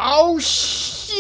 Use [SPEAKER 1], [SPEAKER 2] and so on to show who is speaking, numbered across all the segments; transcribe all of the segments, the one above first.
[SPEAKER 1] Oh shit!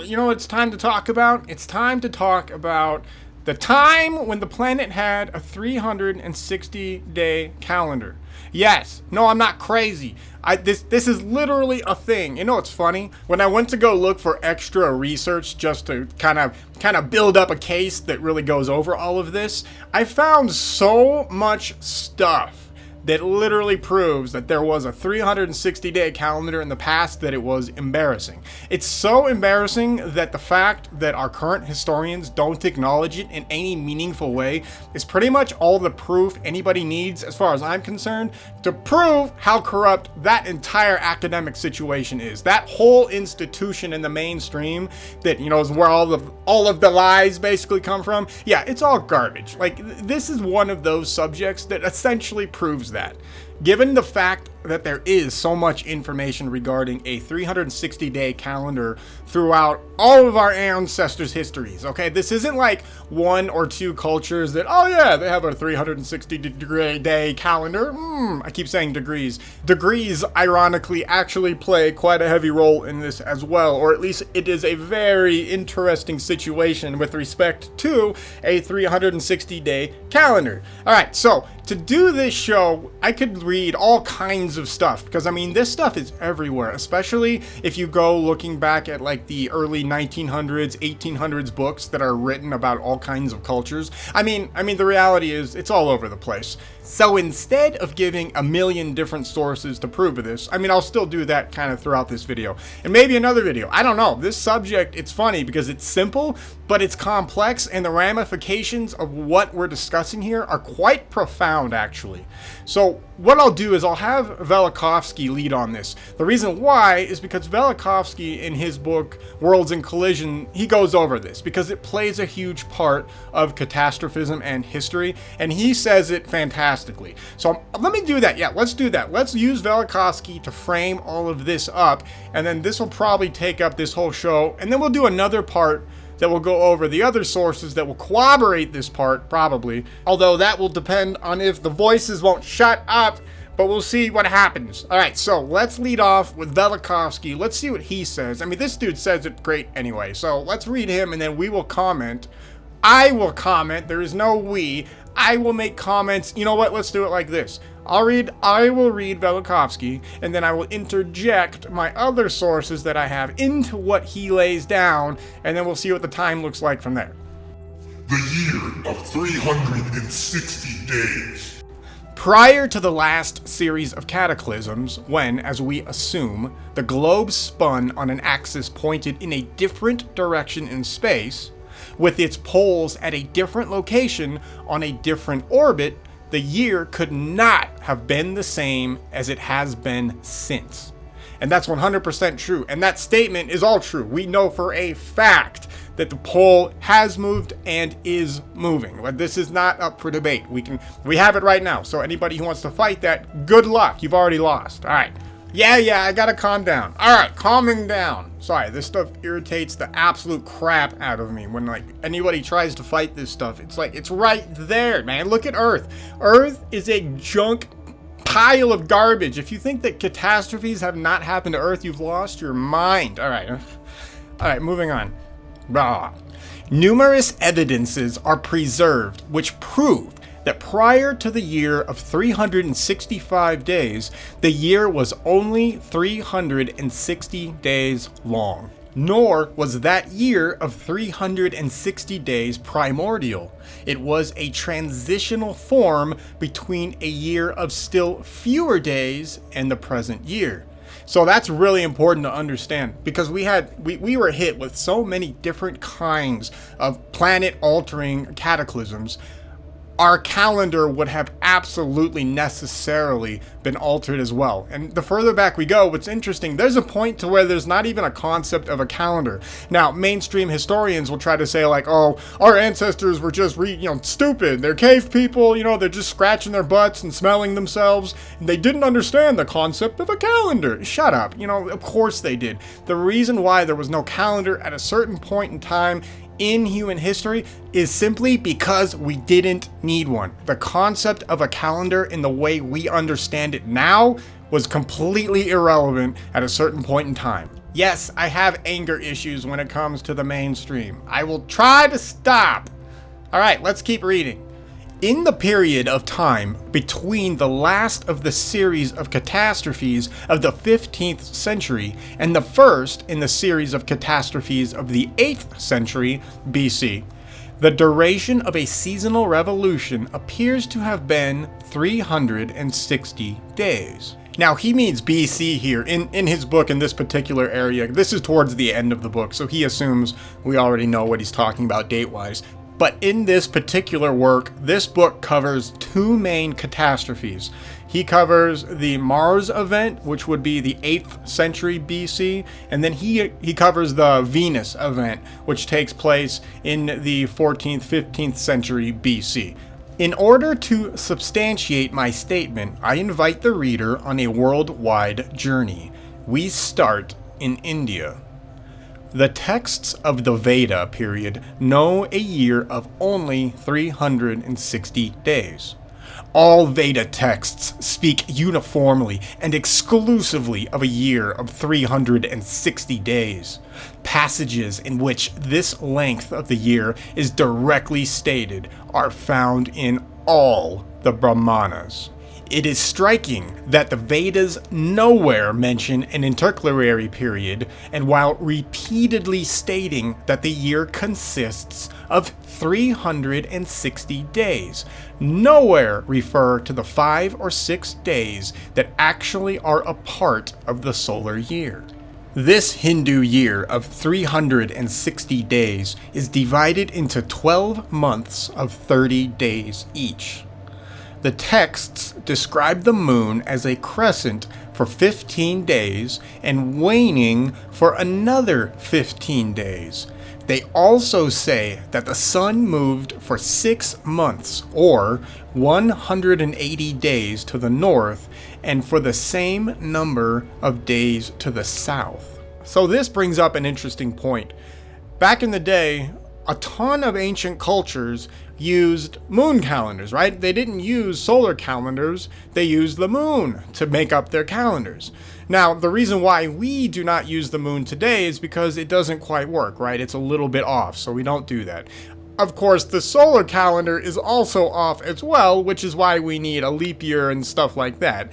[SPEAKER 1] You know what it's time to talk about? It's time to talk about the time when the planet had a 360-day calendar. Yes, no, I'm not crazy. This is literally a thing. You know what's funny? When I went to go look for extra research just to kind of build up a case that really goes over all of this, I found so much stuff that literally proves that there was a 360-day calendar in the past that it was embarrassing. It's so embarrassing that the fact that our current historians don't acknowledge it in any meaningful way is pretty much all the proof anybody needs, as far as I'm concerned, to prove how corrupt that entire academic situation is. That whole institution in the mainstream that, you know, is where all of the lies basically come from. Yeah, it's all garbage. Like, this is one of those subjects that essentially proves that. Given the fact that there is so much information regarding a 360-day calendar throughout all of our ancestors' histories, okay? This isn't like one or two cultures that, oh yeah, they have a 360-day calendar. I keep saying degrees. Degrees, ironically, actually play quite a heavy role in this as well, or at least it is a very interesting situation with respect to a 360-day calendar. All right, so to do this show, I could read all kinds of stuff, because I mean, this stuff is everywhere, especially if you go looking back at like the early 1900s, 1800s books that are written about all kinds of cultures. I mean, the reality is it's all over the place. So instead of giving a million different sources to prove this, I mean, I'll still do that kind of throughout this video, and maybe another video. I don't know. This subject, it's funny because it's simple, but it's complex, and the ramifications of what we're discussing here are quite profound, actually. So what I'll do is I'll have Velikovsky lead on this. The reason why is because Velikovsky, in his book Worlds in Collision, he goes over this because it plays a huge part of catastrophism and history, and he says it fantastically. So let me do that. Yeah, let's do that. Let's use Velikovsky to frame all of this up, and then this will probably take up this whole show, and then we'll do another part that will go over the other sources that will corroborate this part, probably. Although that will depend on if the voices won't shut up, but we'll see what happens. All right, so let's lead off with Velikovsky. Let's see what he says. I mean, this dude says it great anyway, so let's read him and then we will comment. I will comment. There is no we. I will make comments. You know what? Let's do it like this. I will read Velikovsky, and then I will interject my other sources that I have into what he lays down, and then we'll see what the time looks like from there.
[SPEAKER 2] The year of 360 days.
[SPEAKER 1] Prior to the last series of cataclysms, when, as we assume, the globe spun on an axis pointed in a different direction in space, with its poles at a different location on a different orbit, the year could not have been the same as it has been since. And that's 100% true. And that statement is all true. We know for a fact that the pole has moved and is moving. But this is not up for debate. We have it right now. So anybody who wants to fight that, good luck. You've already lost. All right. Yeah, I gotta calm down. All right, calming down. Sorry, this stuff irritates the absolute crap out of me when like anybody tries to fight this stuff. It's like, it's right there, man. Look at Earth. Earth is a junk pile of garbage. If you think that catastrophes have not happened to Earth, you've lost your mind. All right, moving on. Numerous evidences are preserved which prove that prior to the year of 365 days, the year was only 360 days long. Nor was that year of 360 days primordial. It was a transitional form between a year of still fewer days and the present year. So that's really important to understand, because we were hit with so many different kinds of planet-altering cataclysms. Our calendar would have absolutely necessarily been altered as well. And the further back we go, what's interesting, there's a point to where there's not even a concept of a calendar. Now, mainstream historians will try to say like, oh, our ancestors were just stupid. They're cave people, they're just scratching their butts and smelling themselves. And they didn't understand the concept of a calendar. Shut up. Of course they did. The reason why there was no calendar at a certain point in time in human history is simply because we didn't need one. The concept of a calendar in the way we understand it now was completely irrelevant at a certain point in time. Yes, I have anger issues when it comes to the mainstream. I will try to stop. All right, let's keep reading. In the period of time between the last of the series of catastrophes of the 15th century and the first in the series of catastrophes of the 8th century BC, the duration of a seasonal revolution appears to have been 360 days. Now, he means BC here in his book in this particular area. This is towards the end of the book, so he assumes we already know what he's talking about date-wise. But in this particular work, this book covers two main catastrophes. He covers the Mars event, which would be the 8th century BC, and then he covers the Venus event, which takes place in the 14th, 15th century BC. In order to substantiate my statement, I invite the reader on a worldwide journey. We start in India. The texts of the Veda period know a year of only 360 days. All Veda texts speak uniformly and exclusively of a year of 360 days. Passages in which this length of the year is directly stated are found in all the Brahmanas. It is striking that the Vedas nowhere mention an intercalary period, and while repeatedly stating that the year consists of 360 days, nowhere refer to the 5 or 6 days that actually are a part of the solar year. This Hindu year of 360 days is divided into 12 months of 30 days each. The texts describe the moon as a crescent for 15 days and waning for another 15 days. They also say that the sun moved for 6 months, or 180 days to the north, and for the same number of days to the south. So this brings up an interesting point. Back in the day, a ton of ancient cultures used moon calendars, right? They didn't use solar calendars, they used the moon to make up their calendars. Now, the reason why we do not use the moon today is because it doesn't quite work, right? It's a little bit off, so we don't do that. Of course, the solar calendar is also off as well, which is why we need a leap year and stuff like that.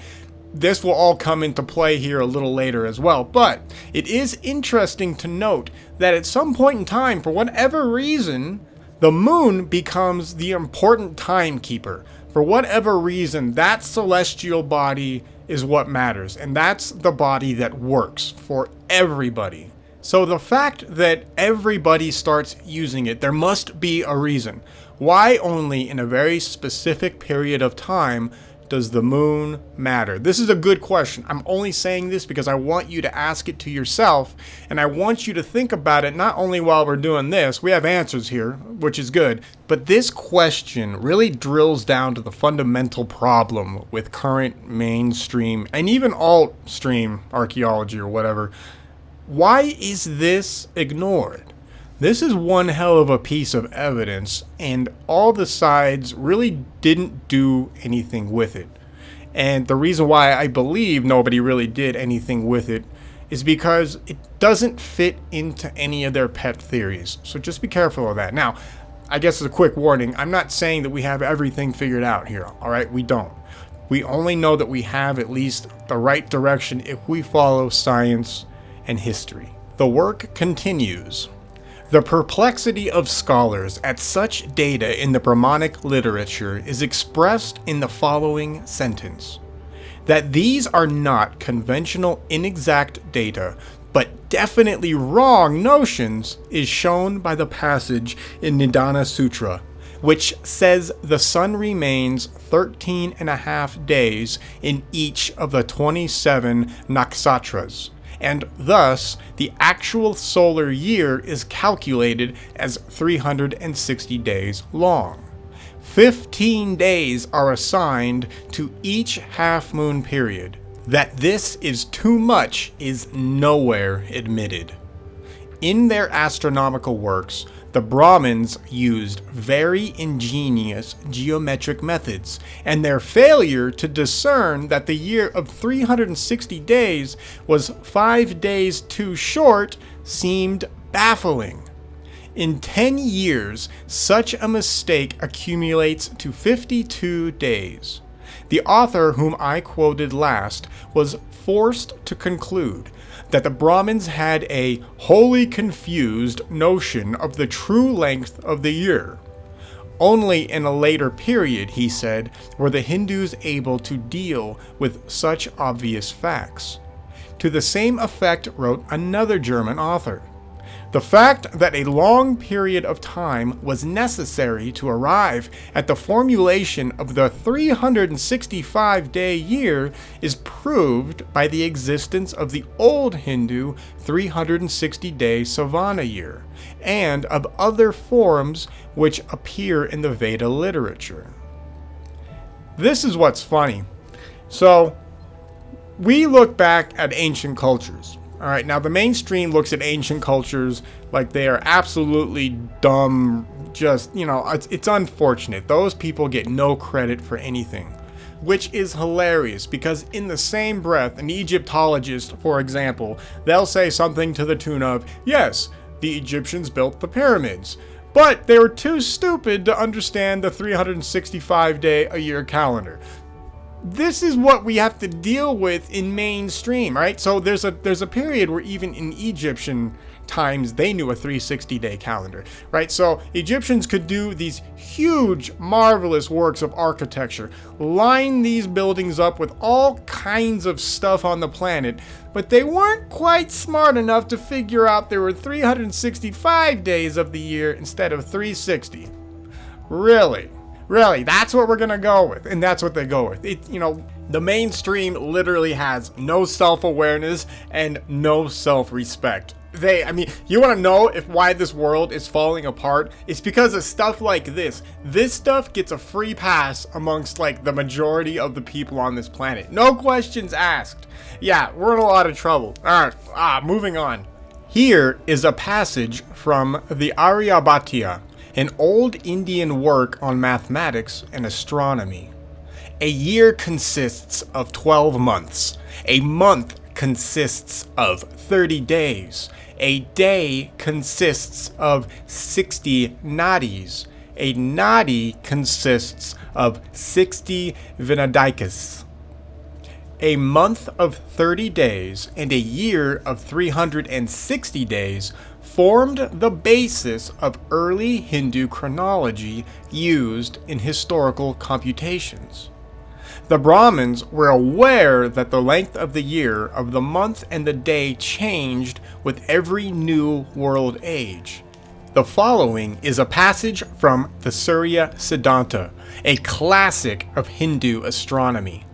[SPEAKER 1] This will all come into play here a little later as well, but it is interesting to note that at some point in time, for whatever reason, the moon becomes the important timekeeper. For whatever reason, that celestial body is what matters, and that's the body that works for everybody. So the fact that everybody starts using it, there must be a reason. Why only in a very specific period of time does the moon matter? This is a good question. I'm only saying this because I want you to ask it to yourself, and I want you to think about it not only while we're doing this, we have answers here, which is good, but this question really drills down to the fundamental problem with current mainstream and even alt-stream archaeology or whatever. Why is this ignored? This is one hell of a piece of evidence, and all the sides really didn't do anything with it. And the reason why I believe nobody really did anything with it is because it doesn't fit into any of their pet theories. So just be careful of that. Now, I guess as a quick warning, I'm not saying that we have everything figured out here, all right? We don't. We only know that we have at least the right direction if we follow science and history. The work continues. The perplexity of scholars at such data in the Brahmanic literature is expressed in the following sentence: that these are not conventional inexact data, but definitely wrong notions, is shown by the passage in Nidana Sutra, which says the sun remains 13.5 days in each of the 27 nakshatras, and thus the actual solar year is calculated as 360 days long. 15 days are assigned to each half-moon period. That this is too much is nowhere admitted. In their astronomical works, The Brahmins used very ingenious geometric methods, and their failure to discern that the year of 360 days was 5 days too short seemed baffling. In 10 years, such a mistake accumulates to 52 days. The author whom I quoted last was forced to conclude that the Brahmins had a wholly confused notion of the true length of the year. Only in a later period, he said, were the Hindus able to deal with such obvious facts. To the same effect wrote another German author. The fact that a long period of time was necessary to arrive at the formulation of the 365-day year is proved by the existence of the old Hindu 360-day Savana year, and of other forms which appear in the Veda literature. This is what's funny. So, we look back at ancient cultures. All right, now the mainstream looks at ancient cultures like they are absolutely dumb, just, it's unfortunate. Those people get no credit for anything, which is hilarious because in the same breath, an Egyptologist, for example, they'll say something to the tune of, yes, the Egyptians built the pyramids, but they were too stupid to understand the 365-day-a-year calendar. This is what we have to deal with in mainstream, right? So there's a period where even in Egyptian times they knew a 360-day calendar, right? So Egyptians could do these huge, marvelous works of architecture, line these buildings up with all kinds of stuff on the planet, but they weren't quite smart enough to figure out there were 365 days of the year instead of 360. Really, that's what we're gonna go with, and that's what they go with. The mainstream literally has no self-awareness and no self-respect. You want to know why this world is falling apart? It's because of stuff like this. This stuff gets a free pass amongst the majority of the people on this planet. No questions asked. Yeah, we're in a lot of trouble. All right, moving on. Here is a passage from the Aryabhatiya, an old Indian work on mathematics and astronomy. A year consists of 12 months. A month consists of 30 days. A day consists of 60 nadis. A nadi consists of 60 vinadikas. A month of 30 days and a year of 360 days formed the basis of early Hindu chronology used in historical computations. The Brahmins were aware that the length of the year, of the month, and the day changed with every new world age. The following is a passage from the Surya Siddhanta, a classic of Hindu astronomy.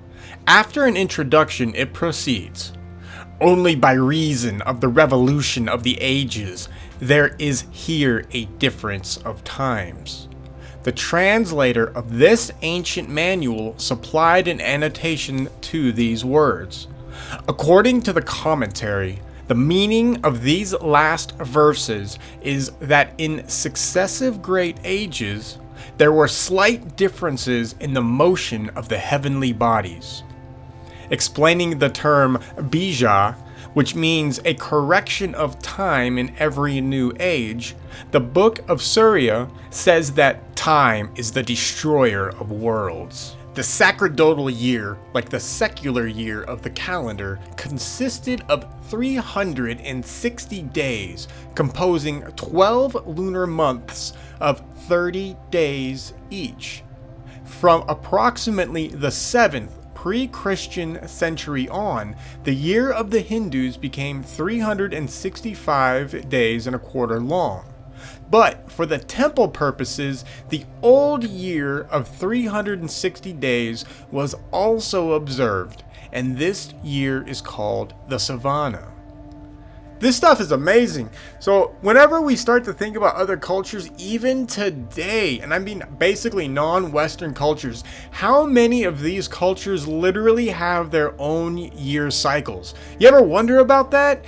[SPEAKER 1] After an introduction, it proceeds. Only by reason of the revolution of the ages, there is here a difference of times. The translator of this ancient manual supplied an annotation to these words. According to the commentary, the meaning of these last verses is that in successive great ages, there were slight differences in the motion of the heavenly bodies. Explaining the term bija, which means a correction of time in every new age, the Book of Surya says that time is the destroyer of worlds. The sacerdotal year, like the secular year of the calendar, consisted of 360 days, composing 12 lunar months of 30 days each. From approximately the 7th pre-Christian century on, the year of the Hindus became 365 days and a quarter long. But for the temple purposes, the old year of 360 days was also observed, and this year is called the Savana. This stuff is amazing. So whenever we start to think about other cultures, even today, and I mean basically non-Western cultures, how many of these cultures literally have their own year cycles? You ever wonder about that?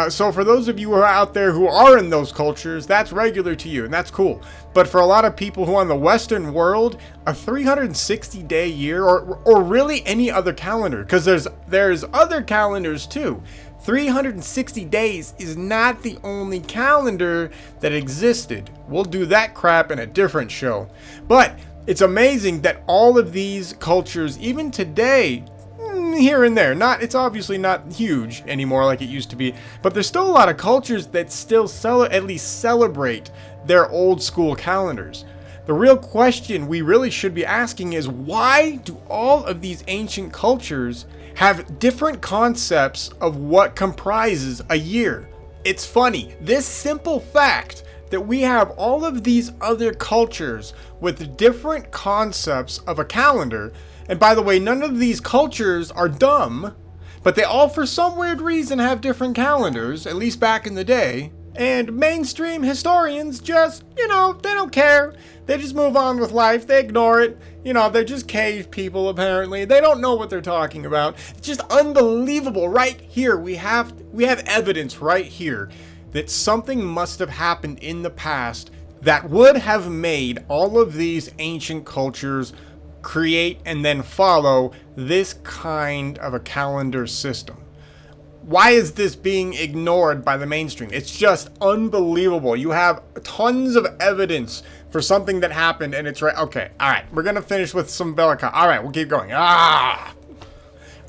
[SPEAKER 1] So for those of you who are out there who are in those cultures, that's regular to you, and that's cool. But for a lot of people who are in the Western world, a 360-day year, or really any other calendar, because there's other calendars too. 360 days is not the only calendar that existed. We'll do that crap in a different show. But it's amazing that all of these cultures, even today, here and there, it's obviously not huge anymore like it used to be, but there's still a lot of cultures that still at least celebrate their old school calendars. The real question we really should be asking is, why do all of these ancient cultures have different concepts of what comprises a year? It's funny, this simple fact that we have all of these other cultures with different concepts of a calendar. And by the way, none of these cultures are dumb, but they all for some weird reason have different calendars, at least back in the day. And mainstream historians just, they don't care. They just move on with life. They ignore it. They're just cave people apparently. They don't know what they're talking about. It's just unbelievable. Right here, we have evidence right here that something must have happened in the past that would have made all of these ancient cultures create and then follow this kind of a calendar system. Why is this being ignored by the mainstream? It's just unbelievable. You have tons of evidence for something that happened and it's right. Okay, all right, we're gonna finish with some Bellicon. All right, we'll keep going.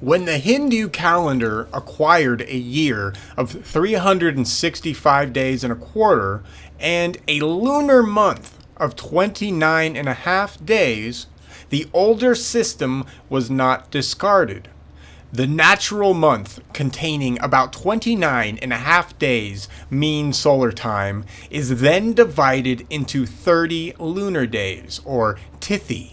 [SPEAKER 1] When the Hindu calendar acquired a year of 365 days and a quarter and a lunar month of 29 and a half days, the older system was not discarded. The natural month, containing about 29 and a half days mean solar time, is then divided into 30 lunar days, or tithi.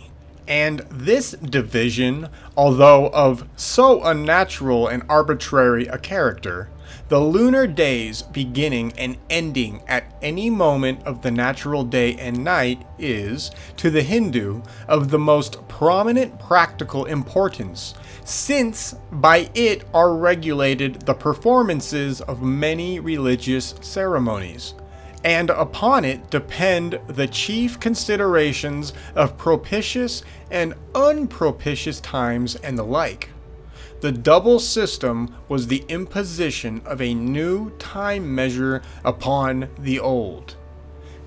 [SPEAKER 1] And this division, although of so unnatural and arbitrary a character, the lunar days beginning and ending at any moment of the natural day and night is, to the Hindu, of the most prominent practical importance, since by it are regulated the performances of many religious ceremonies, and upon it depend the chief considerations of propitious and unpropitious times and the like. The double system was the imposition of a new time measure upon the old.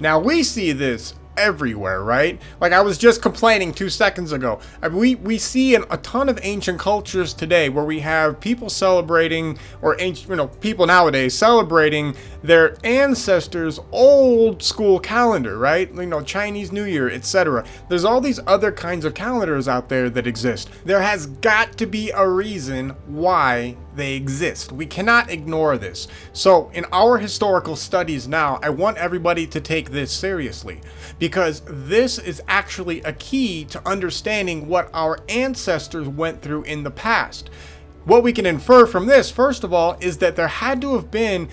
[SPEAKER 1] Now we see this everywhere, right? Like I was just complaining 2 seconds ago. We see in a ton of ancient cultures today where we have people celebrating, or ancient, people nowadays celebrating their ancestors' old school calendar, right? Chinese New Year, etc. There's all these other kinds of calendars out there that exist. There has got to be a reason why they exist. We cannot ignore this. So in our historical studies now, I want everybody to take this seriously, because this is actually a key to understanding what our ancestors went through in the past. What we can infer from this, first of all, is that there had to have been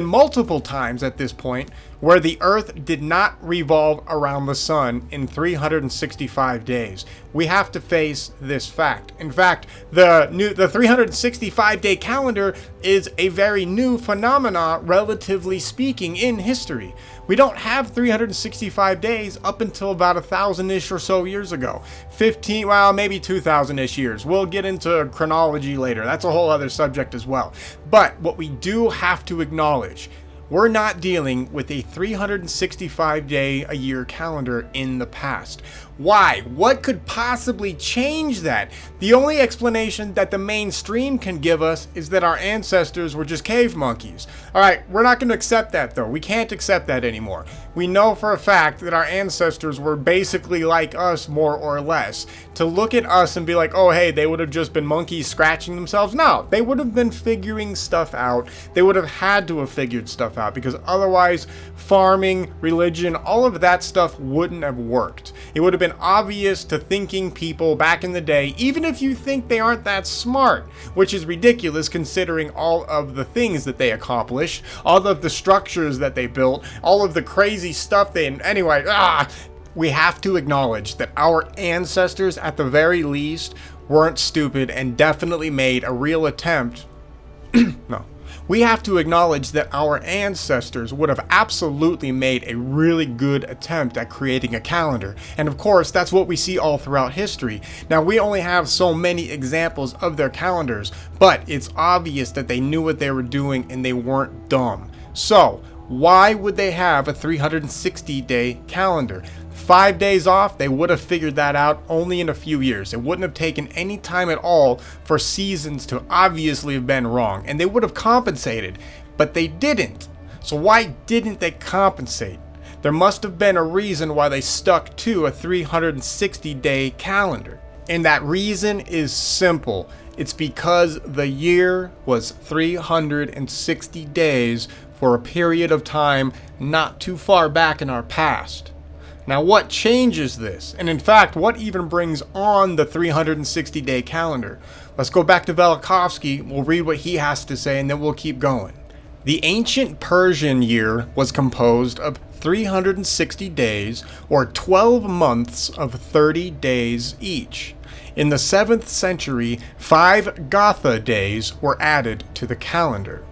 [SPEAKER 1] multiple times at this point where the Earth did not revolve around the sun in 365 days. We have to face this fact. In fact, the 365-day calendar is a very new phenomena, relatively speaking, in history. We don't have 365 days up until about 1,000-ish or so years ago. Maybe 2,000-ish years. We'll get into chronology later. That's a whole other subject as well. But what we do have to acknowledge, we're not dealing with a 365-day-a-year calendar in the past. Why? What could possibly change that? The only explanation that the mainstream can give us is that our ancestors were just cave monkeys. Alright, we're not going to accept that though. We can't accept that anymore. We know for a fact that our ancestors were basically like us, more or less. To look at us and be like, oh hey, they would have just been monkeys scratching themselves? No, they would have been figuring stuff out. They would have had to have figured stuff out, because otherwise farming, religion, all of that stuff wouldn't have worked. It would have been obvious to thinking people back in the day, even if you think they aren't that smart, which is ridiculous considering all of the things that they accomplished, all of the structures that they built, all of the crazy stuff we have to acknowledge that our ancestors, at the very least, weren't stupid and definitely made a real attempt We have to acknowledge that our ancestors would have absolutely made a really good attempt at creating a calendar, and of course that's what we see all throughout history. Now we only have so many examples of their calendars, but it's obvious that they knew what they were doing and they weren't dumb. So why would they have a 360-day calendar? 5 days off, they would have figured that out only in a few years. It wouldn't have taken any time at all for seasons to obviously have been wrong, and they would have compensated, but they didn't. So why didn't they compensate? There must have been a reason why they stuck to a 360-day calendar. And that reason is simple. It's because the year was 360 days for a period of time not too far back in our past. Now what changes this? And in fact, what even brings on the 360-day calendar? Let's go back to Velikovsky, we'll read what he has to say, and then we'll keep going. The ancient Persian year was composed of 360 days, or 12 months of 30 days each. In the 7th century, 5 Gotha days were added to the calendar.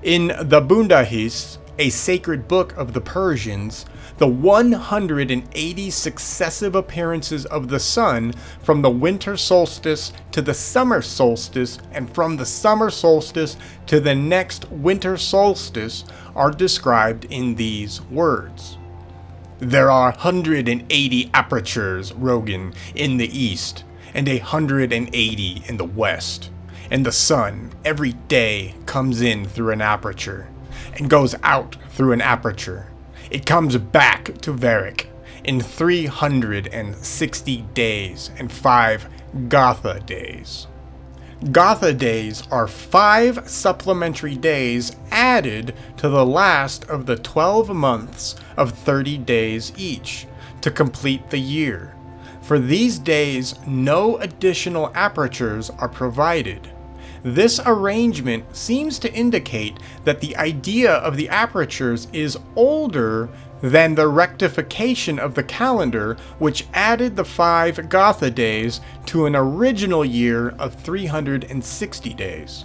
[SPEAKER 1] In the Bundahis, a sacred book of the Persians, the 180 successive appearances of the sun from the winter solstice to the summer solstice and from the summer solstice to the next winter solstice are described in these words. There are 180 apertures, Rogan, in the east, and 180 in the west. And the sun every day comes in through an aperture and goes out through an aperture. It comes back to Verik in 360 days and 5 Gotha days. Gotha days are 5 supplementary days added to the last of the 12 months of 30 days each to complete the year. For these days, no additional apertures are provided. This arrangement seems to indicate that the idea of the apertures is older than the rectification of the calendar, which added the 5 Gotha days to an original year of 360 days.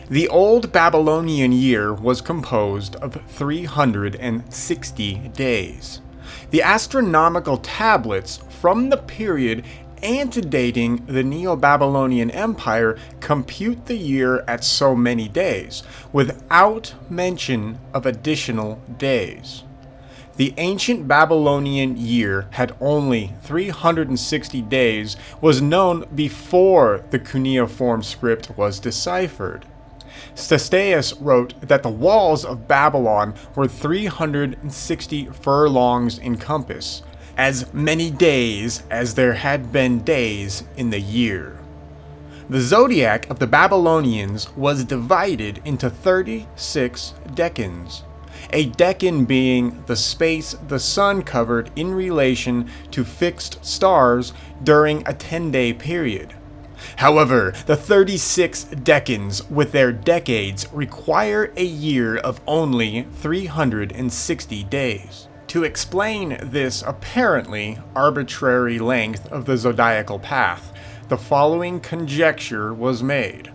[SPEAKER 1] The old Babylonian year was composed of 360 days. The astronomical tablets from the period antedating the Neo-Babylonian Empire compute the year at so many days, without mention of additional days. The ancient Babylonian year had only 360 days, was known before the cuneiform script was deciphered. Ctesias wrote that the walls of Babylon were 360 furlongs in compass, as many days as there had been days in the year. The zodiac of the Babylonians was divided into 36 decans, a decan being the space the sun covered in relation to fixed stars during a 10-day period. However, the 36 decans with their decades require a year of only 360 days. To explain this apparently arbitrary length of the zodiacal path, the following conjecture was made.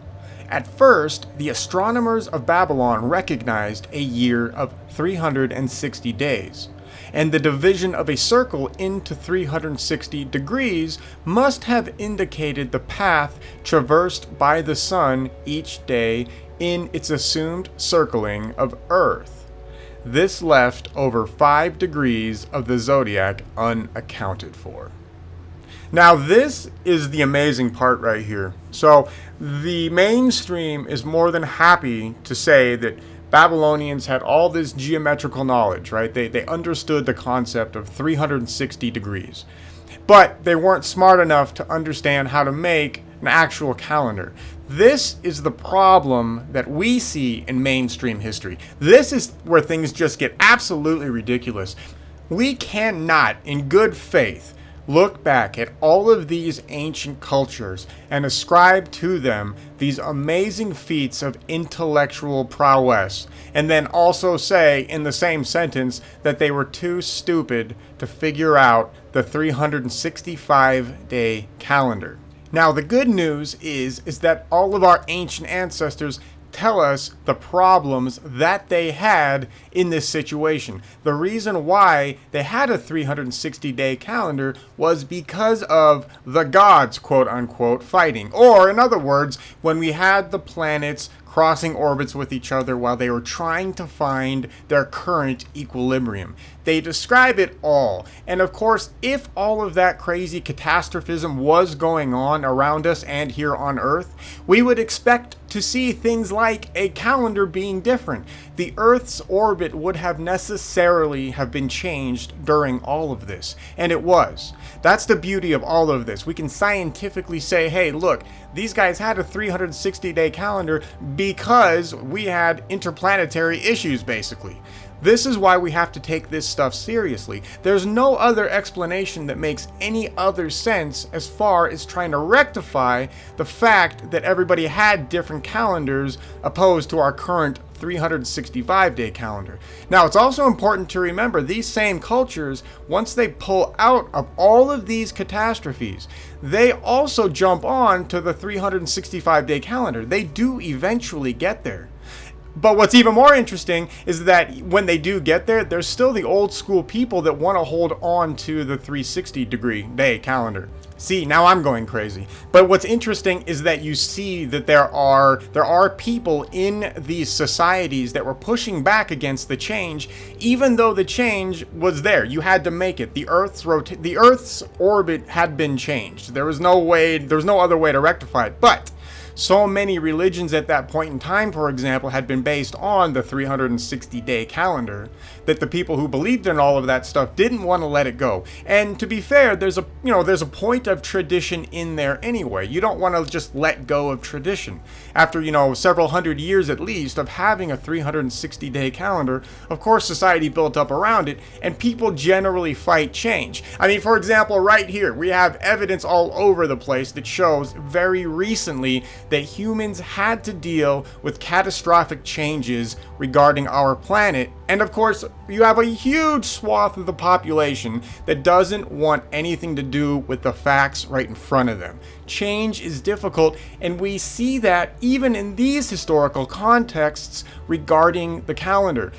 [SPEAKER 1] At first, the astronomers of Babylon recognized a year of 360 days, and the division of a circle into 360 degrees must have indicated the path traversed by the sun each day in its assumed circling of Earth. This left over 5 degrees of the zodiac unaccounted for. Now this is the amazing part right here. So the mainstream is more than happy to say that Babylonians had all this geometrical knowledge, right? They understood the concept of 360 degrees. But they weren't smart enough to understand how to make an actual calendar. This is the problem that we see in mainstream history. This is where things just get absolutely ridiculous. We cannot, in good faith, look back at all of these ancient cultures and ascribe to them these amazing feats of intellectual prowess, and then also say in the same sentence that they were too stupid to figure out the 365-day calendar. Now, the good news is that all of our ancient ancestors tell us the problems that they had in this situation. The reason why they had a 360-day calendar was because of the gods, quote unquote, fighting. Or, in other words, when we had the planets crossing orbits with each other while they were trying to find their current equilibrium. They describe it all. And of course, if all of that crazy catastrophism was going on around us and here on Earth, we would expect to see things like a calendar being different. The Earth's orbit would have necessarily have been changed during all of this, and it was. That's the beauty of all of this. We can scientifically say, hey, look, these guys had a 360-day calendar because we had interplanetary issues, basically. This is why we have to take this stuff seriously. There's no other explanation that makes any other sense as far as trying to rectify the fact that everybody had different calendars opposed to our current 365-day calendar. Now, it's also important to remember these same cultures, once they pull out of all of these catastrophes, they also jump on to the 365-day calendar. They do eventually get there. But what's even more interesting is that when they do get there, there's still the old school people that want to hold on to the 360-day calendar. See, now I'm going crazy. But what's interesting is that you see that there are people in these societies that were pushing back against the change, even though the change was there. You had to make it. The Earth's orbit had been changed. There was no other way to rectify it. But so many religions at that point in time, for example, had been based on the 360-day calendar that the people who believed in all of that stuff didn't want to let it go. And to be fair, there's a point of tradition in there anyway. You don't want to just let go of tradition. After, several hundred years at least of having a 360-day calendar, of course society built up around it, and people generally fight change. I mean, for example, right here, we have evidence all over the place that shows very recently that humans had to deal with catastrophic changes regarding our planet. And of course, you have a huge swath of the population that doesn't want anything to do with the facts right in front of them. Change is difficult, and we see that even in these historical contexts regarding the calendar.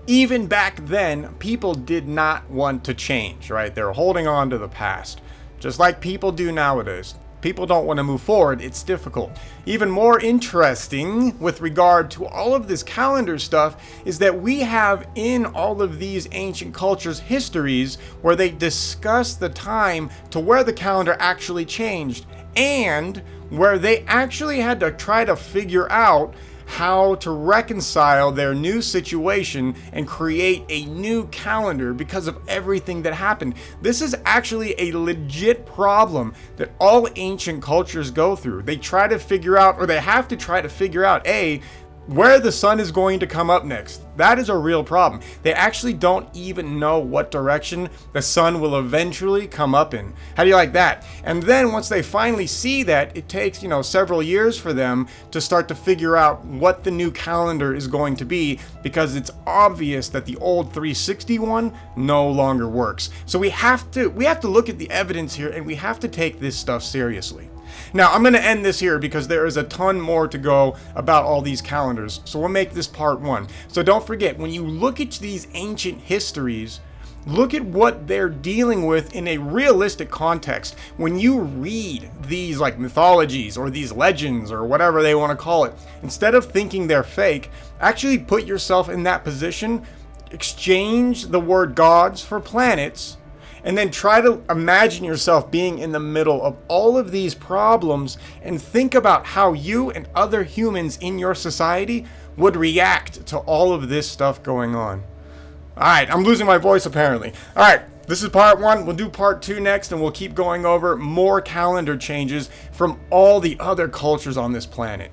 [SPEAKER 1] Even back then, people did not want to change, right? They were holding on to the past, just like people do nowadays. People don't want to move forward. It's difficult. Even more interesting with regard to all of this calendar stuff is that we have in all of these ancient cultures histories where they discuss the time to where the calendar actually changed and where they actually had to try to figure out how to reconcile their new situation and create a new calendar because of everything that happened. This is actually a legit problem that all ancient cultures go through. They try to figure out, or they have to try to figure out, where the sun is going to come up next. That is a real problem. They actually don't even know what direction the sun will eventually come up in. How do you like that? And then once they finally see that, it takes, several years for them to start to figure out what the new calendar is going to be, because it's obvious that the old 361 no longer works. So we have to look at the evidence here, and we have to take this stuff seriously. Now, I'm going to end this here because there is a ton more to go about all these calendars, so we'll make this part 1. So don't forget, when you look at these ancient histories, look at what they're dealing with in a realistic context. When you read these mythologies or these legends or whatever they want to call it, instead of thinking they're fake, actually put yourself in that position, exchange the word gods for planets, and then try to imagine yourself being in the middle of all of these problems and think about how you and other humans in your society would react to all of this stuff going on. Alright, I'm losing my voice apparently. Alright, this is part 1. We'll do part 2 next, and we'll keep going over more calendar changes from all the other cultures on this planet.